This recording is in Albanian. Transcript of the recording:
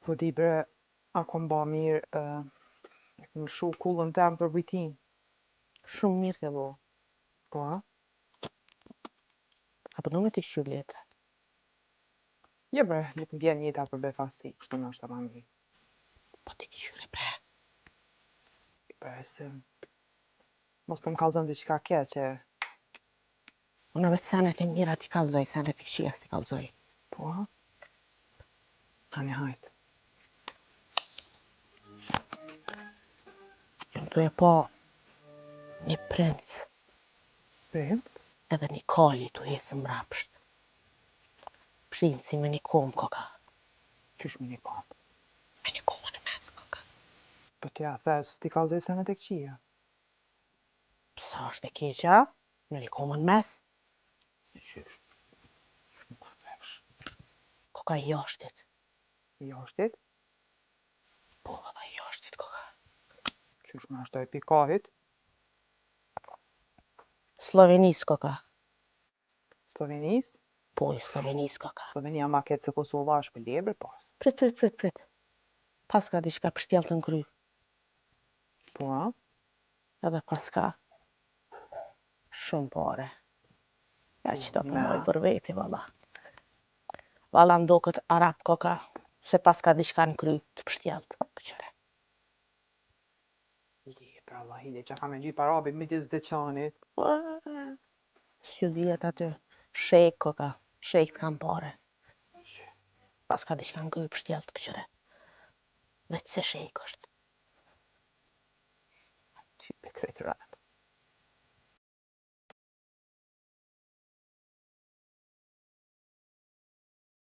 Po di bre, a kom ba mirë, më shu kullën tem për vitin. Shumë mirë ke bo. Po, a? Apo do me t'i shqyr letra? Jo bre, nuk më vjen jeta për befasi, kështu në është të mirë. Po t'i shqyr e bre. Bre, se... Mos po më kallzon diçka keqe. Unë veç senet e mira t'i kallzoj, senet e këqija t'i kallzoj. Po, a? Tani hajt. Jam tu e pa një princ Prind? edhe një kali tu jesë mrapsht. Princi me një kom koka. Qysh me një kom? Me një komën e mes koka. Po t'ja thes t'i kallzoj senet e këqija. Sa është e keqa? Me një komën mes? E qysh? Nuk ma vesh. Koka i jashtit. I jashtit? Po, edhe i jashtit koka. Qysh me ashtoj pikahit? Slovenis koka. Slovenis? Po, i Slovenis koka. Slovenia ma ketë se Kosova është për lebër pas. Prit. Pas ka diçka pështjellë të nkry. Po, a? Edhe pas ka shumë pare. Ja që ta Na. punoj për veti, valla. Valla ndo këtë arab koka, se pas ka diçka në kry të pështjellët. Këqëre. Pra Allah, hide që ka me gjithë parabi midis deçanit. S'ju dijet aty. Shejk koka. Shejk t'kam pare. Pas ka diçka në kry pështjellët, këqëre. Veç se shejk është. Ty pe krytëra.